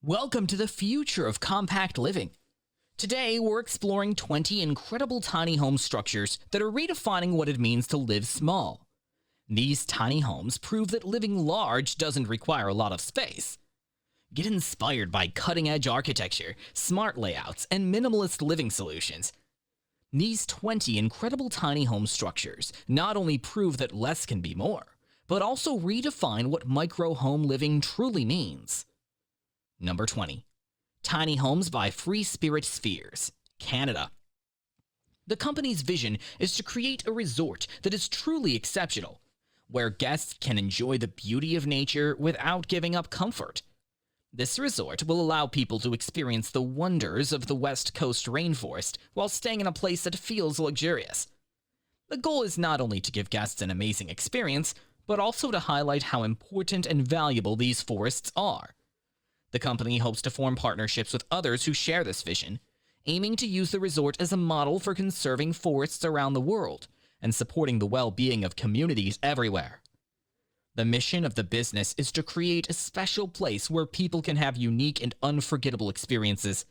Welcome to the future of compact living. Today, we're exploring 20 incredible tiny home structures that are redefining what it means to live small. These tiny homes prove that living large doesn't require a lot of space. Get inspired by cutting-edge architecture, smart layouts, and minimalist living solutions. These 20 incredible tiny home structures not only prove that less can be more, but also redefine what micro-home living truly means. Number 20. Tiny Homes by Free Spirit Spheres, Canada. The company's vision is to create a resort that is truly exceptional, where guests can enjoy the beauty of nature without giving up comfort. This resort will allow people to experience the wonders of the West Coast rainforest while staying in a place that feels luxurious. The goal is not only to give guests an amazing experience, but also to highlight how important and valuable these forests are. The company hopes to form partnerships with others who share this vision, aiming to use the resort as a model for conserving forests around the world and supporting the well-being of communities everywhere. The mission of the business is to create a special place where people can have unique and unforgettable experiences.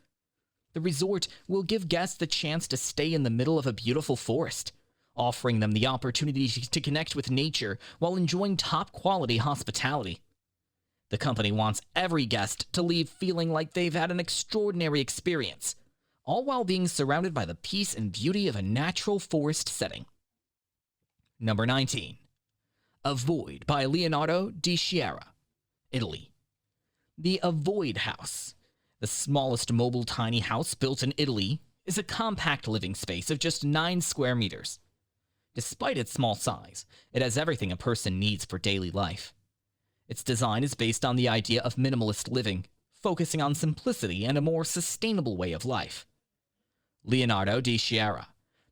The resort will give guests the chance to stay in the middle of a beautiful forest, offering them the opportunity to connect with nature while enjoying top-quality hospitality. The company wants every guest to leave feeling like they've had an extraordinary experience, all while being surrounded by the peace and beauty of a natural forest setting. Number 19. Avoid by Leonardo Di Chiara, Italy. The Avoid House, the smallest mobile tiny house built in Italy, is a compact living space of just 9 square meters. Despite its small size, it has everything a person needs for daily life. Its design is based on the idea of minimalist living, focusing on simplicity and a more sustainable way of life. Leonardo Di Chiara,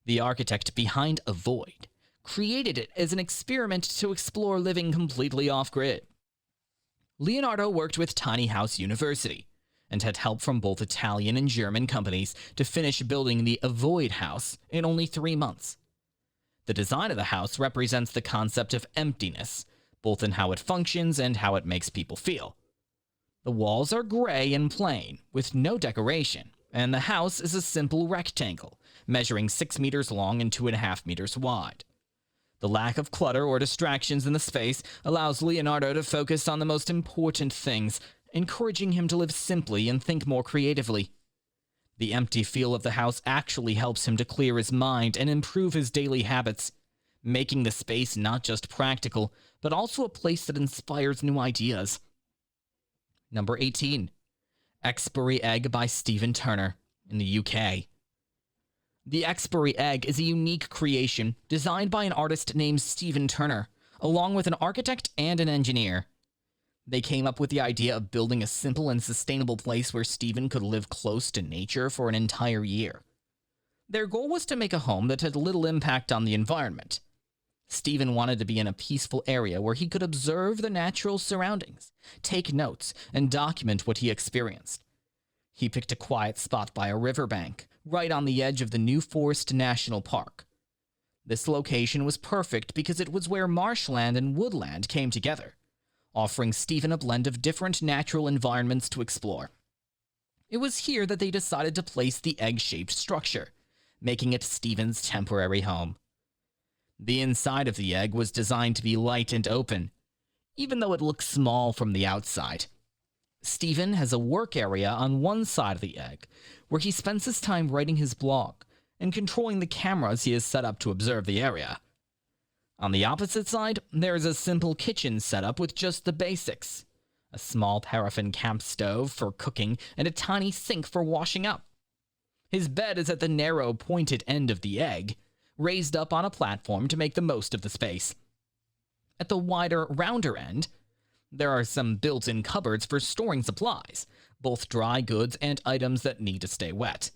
the architect behind Avoid, created it as an experiment to explore living completely off-grid. Leonardo worked with Tiny House University and had help from both Italian and German companies to finish building the Avoid House in only 3 months. The design of the house represents the concept of emptiness, both in how it functions and how it makes people feel. The walls are gray and plain, with no decoration, and the house is a simple rectangle, measuring 6 meters long and 2.5 meters wide. The lack of clutter or distractions in the space allows Leonardo to focus on the most important things, encouraging him to live simply and think more creatively. The empty feel of the house actually helps him to clear his mind and improve his daily habits, making the space not just practical, but also a place that inspires new ideas. Number 18. Exbury Egg by Stephen Turner, in the UK. The Exbury Egg is a unique creation designed by an artist named Stephen Turner, along with an architect and an engineer. They came up with the idea of building a simple and sustainable place where Stephen could live close to nature for an entire year. Their goal was to make a home that had little impact on the environment. Stephen wanted to be in a peaceful area where he could observe the natural surroundings, take notes, and document what he experienced. He picked a quiet spot by a riverbank, right on the edge of the New Forest National Park. This location was perfect because it was where marshland and woodland came together, offering Stephen a blend of different natural environments to explore. It was here that they decided to place the egg-shaped structure, making it Stephen's temporary home. The inside of the egg was designed to be light and open, even though it looks small from the outside. Stephen has a work area on one side of the egg, where he spends his time writing his blog and controlling the cameras he has set up to observe the area. On the opposite side, there is a simple kitchen setup with just the basics: a small paraffin camp stove for cooking and a tiny sink for washing up. His bed is at the narrow, pointed end of the egg, raised up on a platform to make the most of the space. At the wider, rounder end, there are some built-in cupboards for storing supplies, both dry goods and items that need to stay wet.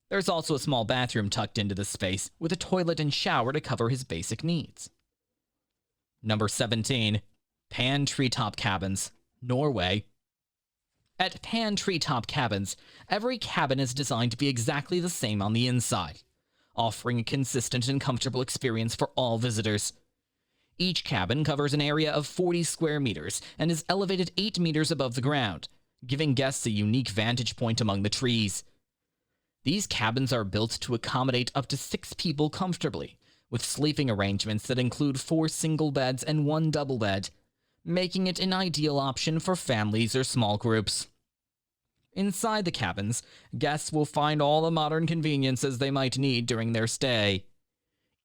There's also a small bathroom tucked into the space, with a toilet and shower to cover his basic needs. Number 17. Pan Treetop Cabins, Norway. At Pan Treetop Cabins, every cabin is designed to be exactly the same on the inside, offering a consistent and comfortable experience for all visitors. Each cabin covers an area of 40 square meters and is elevated 8 meters above the ground, giving guests a unique vantage point among the trees. These cabins are built to accommodate up to 6 people comfortably, with sleeping arrangements that include 4 single beds and 1 double bed, making it an ideal option for families or small groups. Inside the cabins, guests will find all the modern conveniences they might need during their stay.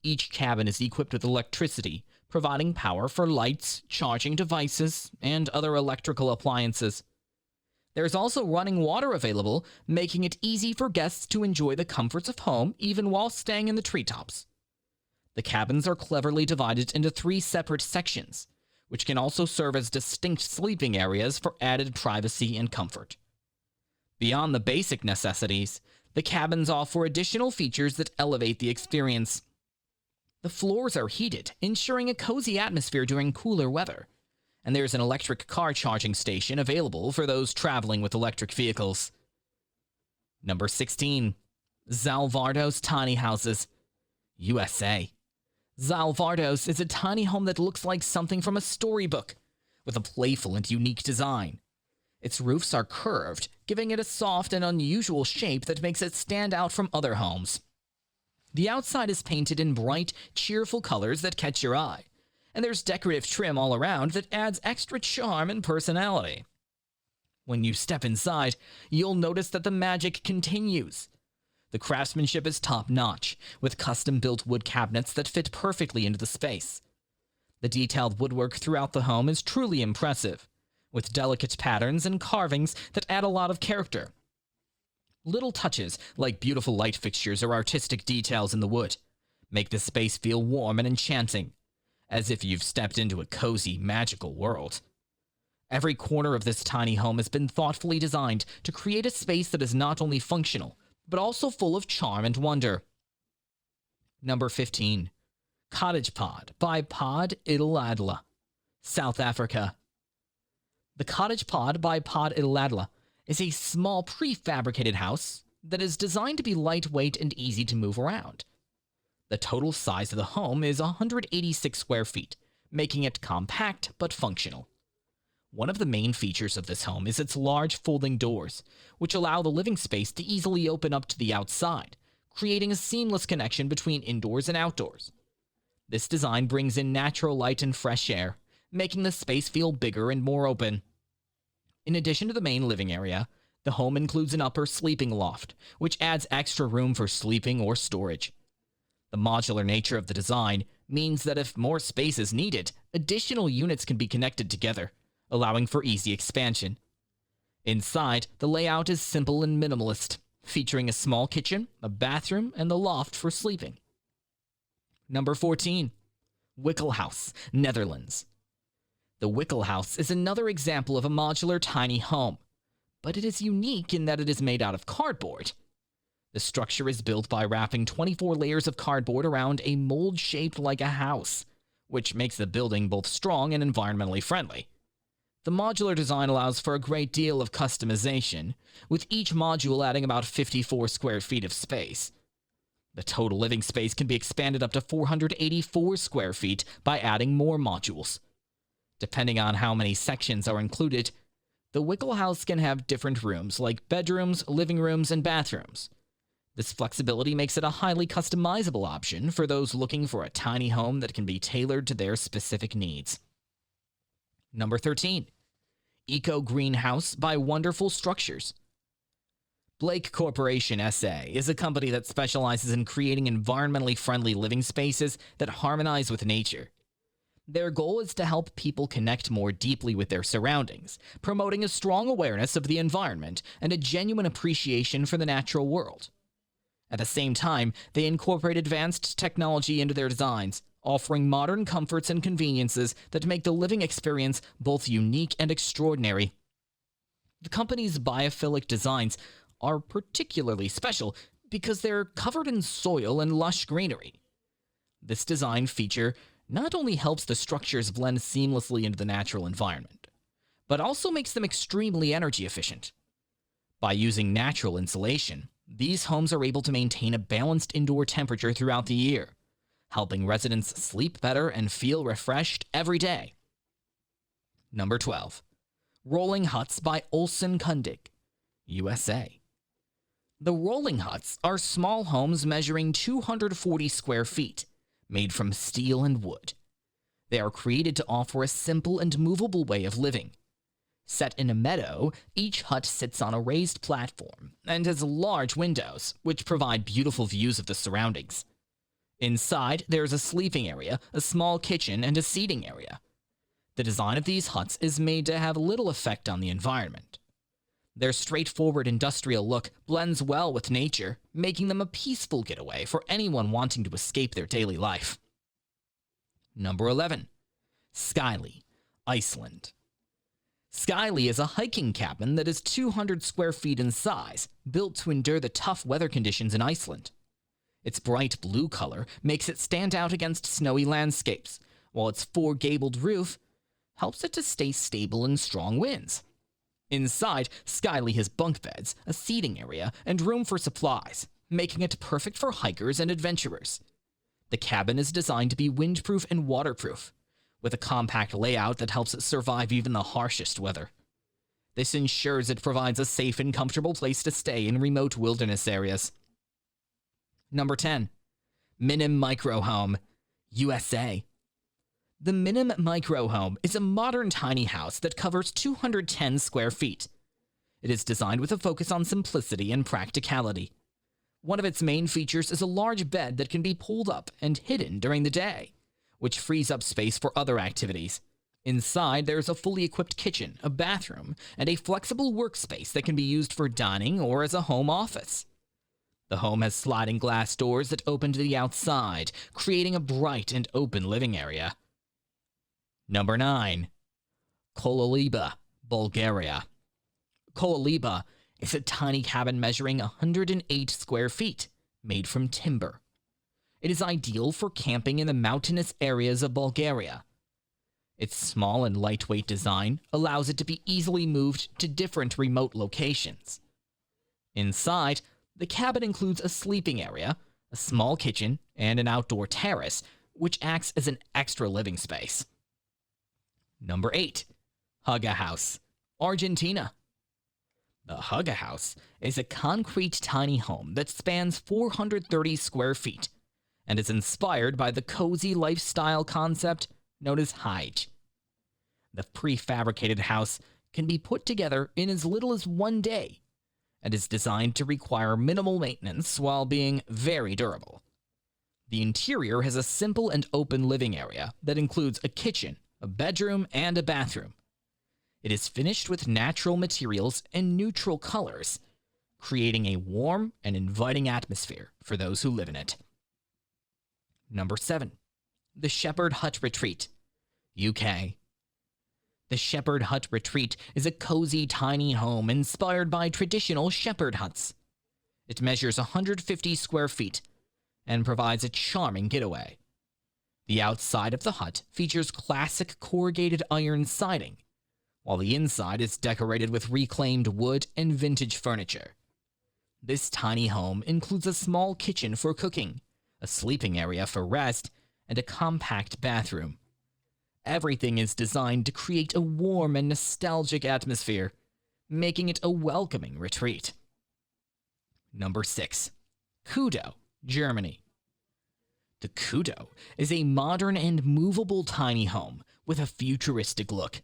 Each cabin is equipped with electricity, providing power for lights, charging devices, and other electrical appliances. There's also running water available, making it easy for guests to enjoy the comforts of home even while staying in the treetops. The cabins are cleverly divided into 3 separate sections, which can also serve as distinct sleeping areas for added privacy and comfort. Beyond the basic necessities, the cabins offer additional features that elevate the experience. The floors are heated, ensuring a cozy atmosphere during cooler weather, and there's an electric car charging station available for those traveling with electric vehicles. Number 16. Vardos Tiny Houses, USA. Vardos is a tiny home that looks like something from a storybook, with a playful and unique design. Its roofs are curved, giving it a soft and unusual shape that makes it stand out from other homes. The outside is painted in bright, cheerful colors that catch your eye, and there's decorative trim all around that adds extra charm and personality. When you step inside, you'll notice that the magic continues. The craftsmanship is top-notch, with custom-built wood cabinets that fit perfectly into the space. The detailed woodwork throughout the home is truly impressive, with delicate patterns and carvings that add a lot of character. Little touches, like beautiful light fixtures or artistic details in the wood, make the space feel warm and enchanting, as if you've stepped into a cozy, magical world. Every corner of this tiny home has been thoughtfully designed to create a space that is not only functional, but also full of charm and wonder. Number 15. Cottage Pod by Pod Idladla, South Africa. The Cottage Pod by Pod Idladla is a small prefabricated house that is designed to be lightweight and easy to move around. The total size of the home is 186 square feet, making it compact but functional. One of the main features of this home is its large folding doors, which allow the living space to easily open up to the outside, creating a seamless connection between indoors and outdoors. This design brings in natural light and fresh air, making the space feel bigger and more open. In addition to the main living area, the home includes an upper sleeping loft, which adds extra room for sleeping or storage. The modular nature of the design means that if more space is needed, additional units can be connected together, allowing for easy expansion. Inside, the layout is simple and minimalist, featuring a small kitchen, a bathroom, and the loft for sleeping. Number 14. Wikkelhouse, Netherlands. The Wikkelhouse is another example of a modular tiny home, but it is unique in that it is made out of cardboard. The structure is built by wrapping 24 layers of cardboard around a mold shaped like a house, which makes the building both strong and environmentally friendly. The modular design allows for a great deal of customization, with each module adding about 54 square feet of space. The total living space can be expanded up to 484 square feet by adding more modules. Depending on how many sections are included, the Wikkelhouse can have different rooms like bedrooms, living rooms, and bathrooms. This flexibility makes it a highly customizable option for those looking for a tiny home that can be tailored to their specific needs. Number 13. Eco Greenhouse by Wonderful Structures. Blake Corporation SA is a company that specializes in creating environmentally friendly living spaces that harmonize with nature. Their goal is to help people connect more deeply with their surroundings, promoting a strong awareness of the environment and a genuine appreciation for the natural world. At the same time, they incorporate advanced technology into their designs, offering modern comforts and conveniences that make the living experience both unique and extraordinary. The company's biophilic designs are particularly special because they're covered in soil and lush greenery. This design feature not only helps the structures blend seamlessly into the natural environment, but also makes them extremely energy efficient. By using natural insulation, these homes are able to maintain a balanced indoor temperature throughout the year, helping residents sleep better and feel refreshed every day. Number 12. Rolling Huts by Olson Kundig, USA. The rolling huts are small homes measuring 240 square feet, made from steel and wood. They are created to offer a simple and movable way of living. Set in a meadow, each hut sits on a raised platform and has large windows, which provide beautiful views of the surroundings. Inside, there is a sleeping area, a small kitchen, and a seating area. The design of these huts is made to have little effect on the environment. Their straightforward industrial look blends well with nature, making them a peaceful getaway for anyone wanting to escape their daily life. Number 11. Skyli, Iceland. Skyli is a hiking cabin that is 200 square feet in size, built to endure the tough weather conditions in Iceland. Its bright blue color makes it stand out against snowy landscapes, while its four-gabled roof helps it to stay stable in strong winds. Inside, Skyli has bunk beds, a seating area, and room for supplies, making it perfect for hikers and adventurers. The cabin is designed to be windproof and waterproof, with a compact layout that helps it survive even the harshest weather. This ensures it provides a safe and comfortable place to stay in remote wilderness areas. Number 10. MINIM Micro Home, USA. The MINIM Micro Home is a modern tiny house that covers 210 square feet. It is designed with a focus on simplicity and practicality. One of its main features is a large bed that can be pulled up and hidden during the day, which frees up space for other activities. Inside, there is a fully equipped kitchen, a bathroom, and a flexible workspace that can be used for dining or as a home office. The home has sliding glass doors that open to the outside, creating a bright and open living area. Number 9. Koleliba, Bulgaria. Koleliba is a tiny cabin measuring 108 square feet, made from timber. It is ideal for camping in the mountainous areas of Bulgaria. Its small and lightweight design allows it to be easily moved to different remote locations. Inside, the cabin includes a sleeping area, a small kitchen, and an outdoor terrace, which acts as an extra living space. Number 8. Huga House, Argentina. The Huga House is a concrete tiny home that spans 430 square feet and is inspired by the cozy lifestyle concept known as Hyge. The prefabricated house can be put together in as little as one day and is designed to require minimal maintenance while being very durable. The interior has a simple and open living area that includes a kitchen, a bedroom, and a bathroom. It is finished with natural materials and neutral colors, creating a warm and inviting atmosphere for those who live in it. Number 7. The Shepherd Hut Retreat, UK. The Shepherd Hut Retreat is a cozy tiny home inspired by traditional shepherd huts. It measures 150 square feet and provides a charming getaway. The outside of the hut features classic corrugated iron siding, while the inside is decorated with reclaimed wood and vintage furniture. This tiny home includes a small kitchen for cooking, a sleeping area for rest, and a compact bathroom. Everything is designed to create a warm and nostalgic atmosphere, making it a welcoming retreat. Number 6. Coodo, Germany. The Coodo is a modern and movable tiny home with a futuristic look.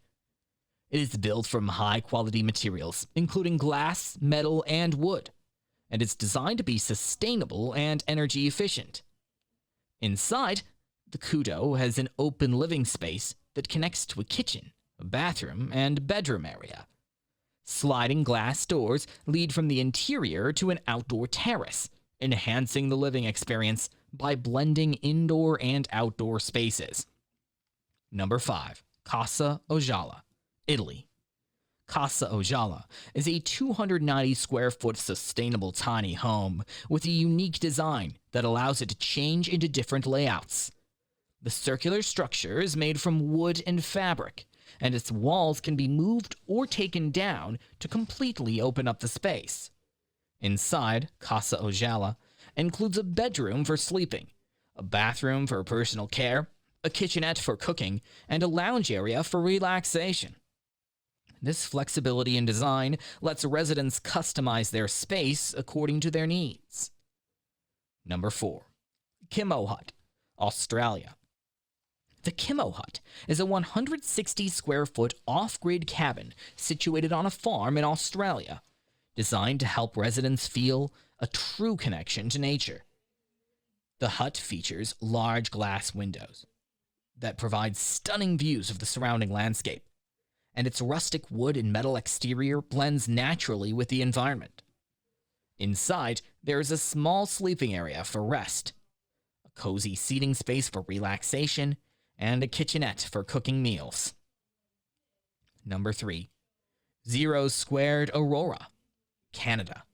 It is built from high-quality materials, including glass, metal, and wood, and it's designed to be sustainable and energy efficient. Inside, the Coodo has an open living space that connects to a kitchen, a bathroom, and bedroom area. Sliding glass doors lead from the interior to an outdoor terrace, enhancing the living experience by blending indoor and outdoor spaces. Number 5. Casa Ojala, Italy. Casa Ojala is a 290 square foot sustainable tiny home with a unique design that allows it to change into different layouts. The circular structure is made from wood and fabric, and its walls can be moved or taken down to completely open up the space. Inside, Casa Ojala includes a bedroom for sleeping, a bathroom for personal care, a kitchenette for cooking, and a lounge area for relaxation. This flexibility in design lets residents customize their space according to their needs. Number 4. Kimo Hut, Australia. The Kimo Hut is a 160 square foot off-grid cabin situated on a farm in Australia, designed to help residents feel a true connection to nature. The hut features large glass windows that provide stunning views of the surrounding landscape, and its rustic wood and metal exterior blends naturally with the environment. Inside, there is a small sleeping area for rest, a cozy seating space for relaxation, and a kitchenette for cooking meals. Number 3. ZeroSquared Aurora, Canada.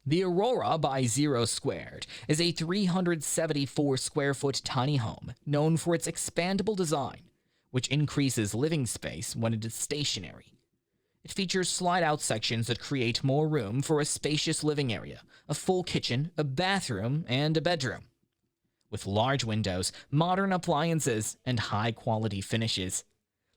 The Aurora by ZeroSquared is a 374 square foot tiny home known for its expandable design, which increases living space when it is stationary. It features slide-out sections that create more room for a spacious living area, a full kitchen, a bathroom, and a bedroom. With large windows, modern appliances, and high-quality finishes,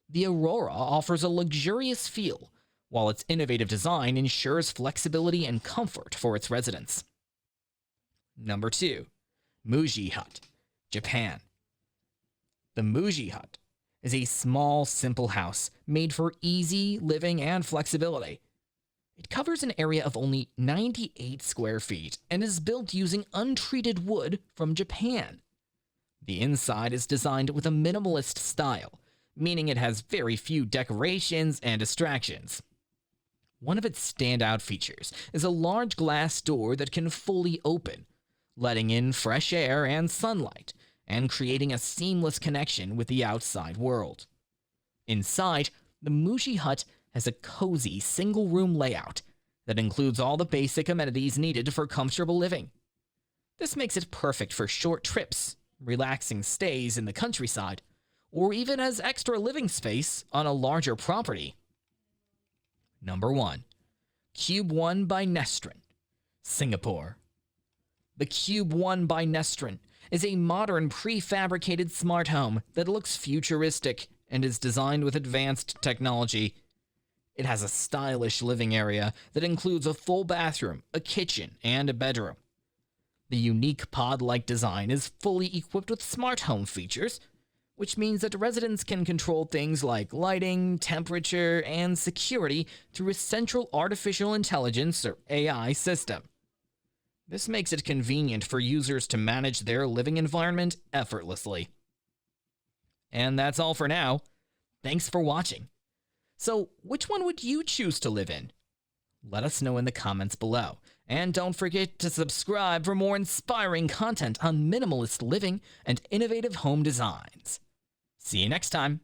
the Aurora offers a luxurious feel, while its innovative design ensures flexibility and comfort for its residents. Number 2. Muji Hut, Japan. The Muji Hut is a small, simple house made for easy living and flexibility. It covers an area of only 98 square feet and is built using untreated wood from Japan. The inside is designed with a minimalist style, meaning it has very few decorations and distractions. One of its standout features is a large glass door that can fully open, letting in fresh air and sunlight, and creating a seamless connection with the outside world. Inside, the Muji Hut has a cozy single-room layout that includes all the basic amenities needed for comfortable living. This makes it perfect for short trips, relaxing stays in the countryside, or even as extra living space on a larger property. Number 1. Cube 1 by Nestron, Singapore. The Cube 1 by Nestron is a modern prefabricated smart home that looks futuristic and is designed with advanced technology. It has a stylish living area that includes a full bathroom, a kitchen, and a bedroom. The unique pod-like design is fully equipped with smart home features, which means that residents can control things like lighting, temperature, and security through a central artificial intelligence or AI system. This makes it convenient for users to manage their living environment effortlessly. And that's all for now. Thanks for watching. So, which one would you choose to live in? Let us know in the comments below. And don't forget to subscribe for more inspiring content on minimalist living and innovative home designs. See you next time.